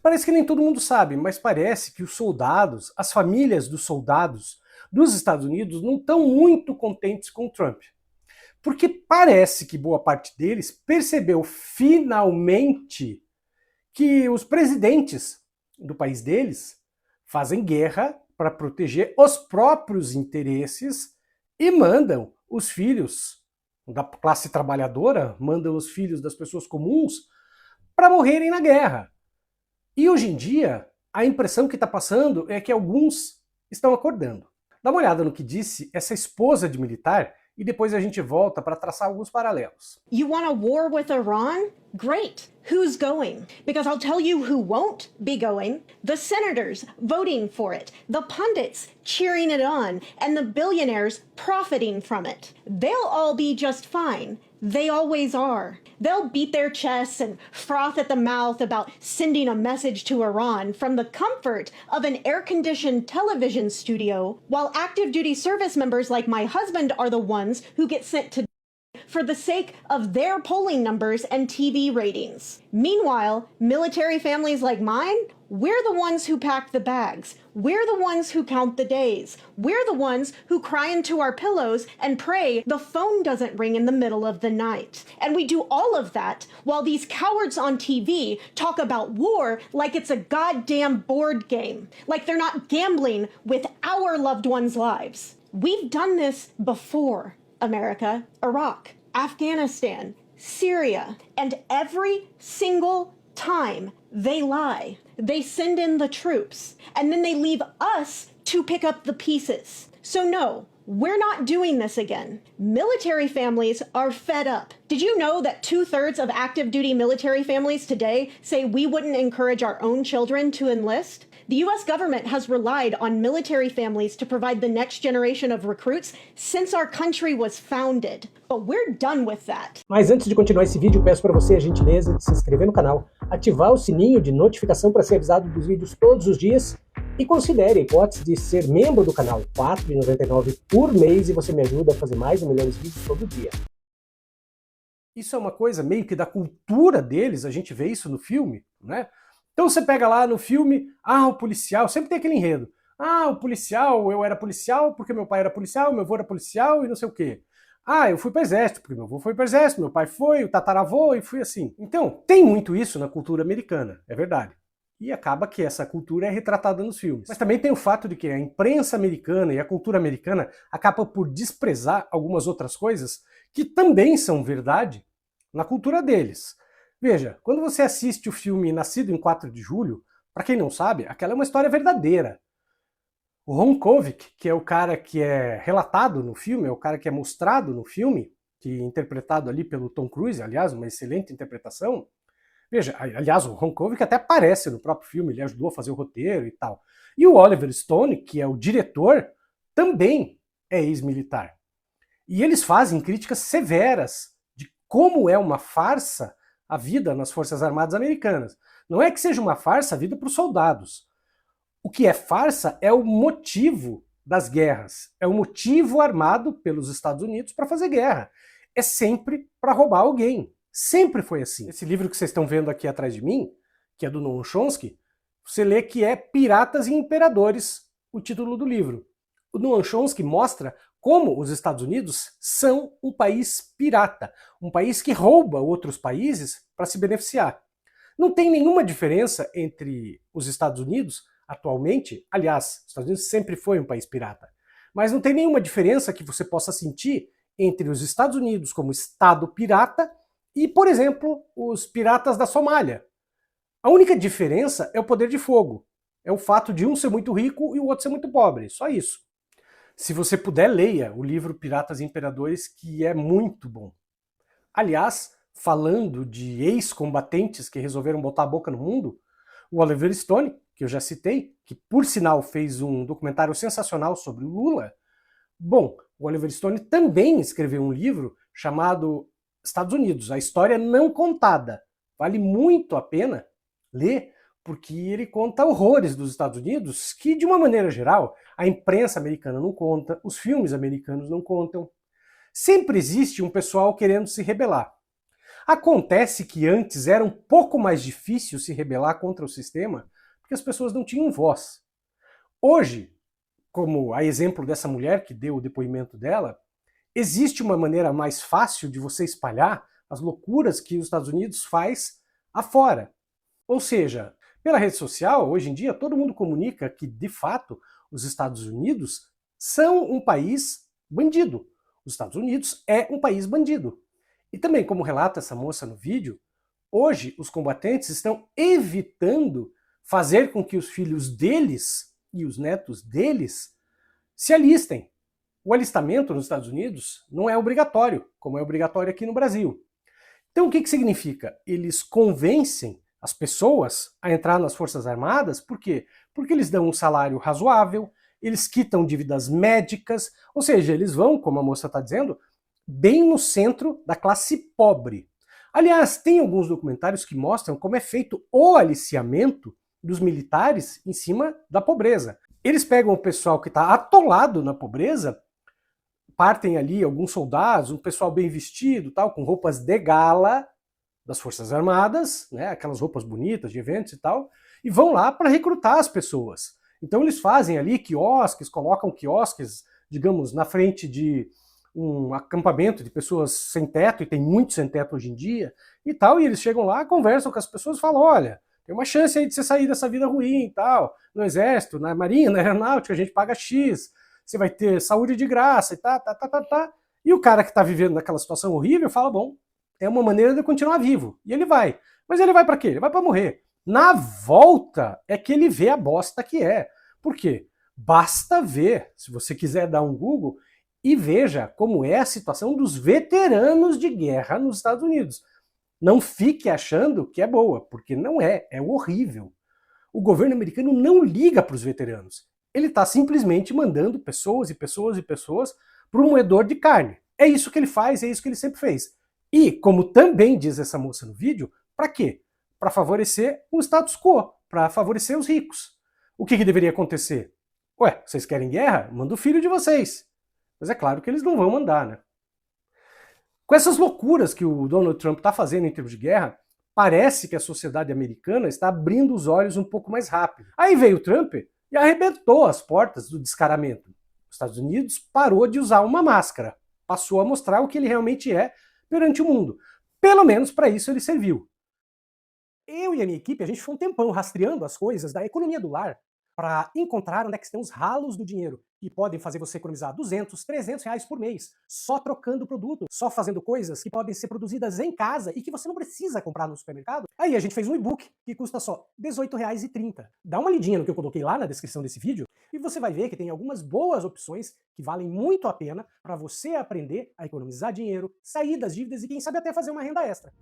Parece que nem todo mundo sabe, mas parece que os soldados, as famílias dos soldados dos Estados Unidos não estão muito contentes com o Trump. Porque parece que boa parte deles percebeu finalmente que os presidentes do país deles fazem guerra para proteger os próprios interesses e mandam os filhos da classe trabalhadora, mandam os filhos das pessoas comuns para morrerem na guerra. E hoje em dia, a impressão que está passando é que alguns estão acordando. Dá uma olhada no que disse essa esposa de militar e depois a gente volta para traçar alguns paralelos. You want a war with Iran? Great. Who's going? Because I'll tell you who won't be going. The senators voting for it, the pundits cheering it on, and the billionaires profiting from it. They'll all be just fine. They always are. They'll beat their chests and froth at the mouth about sending a message to Iran from the comfort of an air-conditioned television studio, while active duty service members like my husband are the ones who get sent to for the sake of their polling numbers and TV ratings. Meanwhile, military families like mine, we're the ones who pack the bags. We're the ones who count the days. We're the ones who cry into our pillows and pray the phone doesn't ring in the middle of the night. And we do all of that while these cowards on TV talk about war like it's a goddamn board game, like they're not gambling with our loved ones' lives. We've done this before. America, Iraq, Afghanistan, Syria, and every single time they lie. They send in the troops, and then they leave us to pick up the pieces. So no, we're not doing this again. Military families are fed up. Did you know that 2/3 of active duty military families today say we wouldn't encourage our own children to enlist? The U.S. government has relied on military families to provide the next generation of recruits since our country was founded. But we're done with that. Mas antes de continuar esse vídeo, peço para você a gentileza de se inscrever no canal, ativar o sininho de notificação para ser avisado dos vídeos todos os dias e considere a hipótese de ser membro do canal, R$ 4,99 por mês, e você me ajuda a fazer mais e melhores vídeos todo dia. Isso é uma coisa meio que da cultura deles, a gente vê isso no filme, né? Então você pega lá no filme, o policial, sempre tem aquele enredo. O policial, eu era policial porque meu pai era policial, meu avô era policial e não sei o quê. Eu fui para o exército porque meu avô foi para o exército, meu pai foi, o tataravô, e fui assim. Então, tem muito isso na cultura americana, é verdade. E acaba que essa cultura é retratada nos filmes. Mas também tem o fato de que a imprensa americana e a cultura americana acaba por desprezar algumas outras coisas que também são verdade na cultura deles. Veja, quando você assiste o filme Nascido em 4 de Julho, para quem não sabe, aquela é uma história verdadeira. O Ron Kovic, que é o cara que é relatado no filme, é o cara que é mostrado no filme, que é interpretado ali pelo Tom Cruise, aliás, uma excelente interpretação. Veja, aliás, o Ron Kovic até aparece no próprio filme, ele ajudou a fazer o roteiro e tal. E o Oliver Stone, que é o diretor, também é ex-militar. E eles fazem críticas severas de como é uma farsa a vida nas Forças Armadas Americanas. Não é que seja uma farsa a vida para os soldados. O que é farsa é o motivo das guerras. É o motivo armado pelos Estados Unidos para fazer guerra. É sempre para roubar alguém. Sempre foi assim. Esse livro que vocês estão vendo aqui atrás de mim, que é do Noam Chomsky, você lê que é Piratas e Imperadores, o título do livro. O Noam Chomsky mostra como os Estados Unidos são um país pirata, um país que rouba outros países para se beneficiar. Não tem nenhuma diferença entre os Estados Unidos atualmente, aliás, os Estados Unidos sempre foi um país pirata, mas não tem nenhuma diferença que você possa sentir entre os Estados Unidos como Estado pirata e, por exemplo, os piratas da Somália. A única diferença é o poder de fogo, é o fato de um ser muito rico e o outro ser muito pobre, só isso. Se você puder, leia o livro Piratas e Imperadores, que é muito bom. Aliás, falando de ex-combatentes que resolveram botar a boca no mundo, o Oliver Stone, que eu já citei, que por sinal fez um documentário sensacional sobre o Lula, bom, o Oliver Stone também escreveu um livro chamado Estados Unidos, a história não contada. Vale muito a pena ler, porque ele conta horrores dos Estados Unidos que, de uma maneira geral, a imprensa americana não conta, os filmes americanos não contam. Sempre existe um pessoal querendo se rebelar. Acontece que antes era um pouco mais difícil se rebelar contra o sistema, porque as pessoas não tinham voz. Hoje, como a exemplo dessa mulher que deu o depoimento dela, existe uma maneira mais fácil de você espalhar as loucuras que os Estados Unidos faz afora. Ou seja, pela rede social, hoje em dia, todo mundo comunica que, de fato, os Estados Unidos são um país bandido. Os Estados Unidos é um país bandido. E também, como relata essa moça no vídeo, hoje os combatentes estão evitando fazer com que os filhos deles e os netos deles se alistem. O alistamento nos Estados Unidos não é obrigatório, como é obrigatório aqui no Brasil. Então o que significa? Eles convencem as pessoas a entrar nas Forças Armadas, por quê? Porque eles dão um salário razoável, eles quitam dívidas médicas, ou seja, eles vão, como a moça está dizendo, bem no centro da classe pobre. Aliás, tem alguns documentários que mostram como é feito o aliciamento dos militares em cima da pobreza. Eles pegam o pessoal que está atolado na pobreza, partem ali alguns soldados, um pessoal bem vestido, tal, com roupas de gala das Forças Armadas, né, aquelas roupas bonitas de eventos e tal, e vão lá para recrutar as pessoas. Então eles fazem ali quiosques, colocam quiosques, digamos, na frente de um acampamento de pessoas sem teto, e tem muitos sem teto hoje em dia, e tal, e eles chegam lá, conversam com as pessoas e falam, olha, tem uma chance aí de você sair dessa vida ruim e tal, no exército, na marinha, na aeronáutica, a gente paga X, você vai ter saúde de graça e tá. E o cara que está vivendo naquela situação horrível fala, bom, é uma maneira de eu continuar vivo. E ele vai. Mas ele vai para quê? Ele vai para morrer. Na volta é que ele vê a bosta que é. Por quê? Basta ver, se você quiser dar um Google, e veja como é a situação dos veteranos de guerra nos Estados Unidos. Não fique achando que é boa, porque não é, é horrível. O governo americano não liga para os veteranos. Ele está simplesmente mandando pessoas e pessoas e pessoas para um moedor de carne. É isso que ele faz, é isso que ele sempre fez. E, como também diz essa moça no vídeo, para quê? Para favorecer o status quo, para favorecer os ricos. O que deveria acontecer? Ué, vocês querem guerra? Manda o filho de vocês. Mas é claro que eles não vão mandar, né? Com essas loucuras que o Donald Trump está fazendo em termos de guerra, parece que a sociedade americana está abrindo os olhos um pouco mais rápido. Aí veio o Trump e arrebentou as portas do descaramento. Os Estados Unidos parou de usar uma máscara, passou a mostrar o que ele realmente é perante o mundo. Pelo menos para isso ele serviu. Eu e a minha equipe, a gente foi um tempão rastreando as coisas da economia do lar para encontrar onde é que estão os ralos do dinheiro que podem fazer você economizar 200, 300 reais por mês, só trocando produto, só fazendo coisas que podem ser produzidas em casa e que você não precisa comprar no supermercado. Aí a gente fez um e-book que custa só R$18,30. Dá uma lidinha no que eu coloquei lá na descrição desse vídeo e você vai ver que tem algumas boas opções que valem muito a pena para você aprender a economizar dinheiro, sair das dívidas e quem sabe até fazer uma renda extra.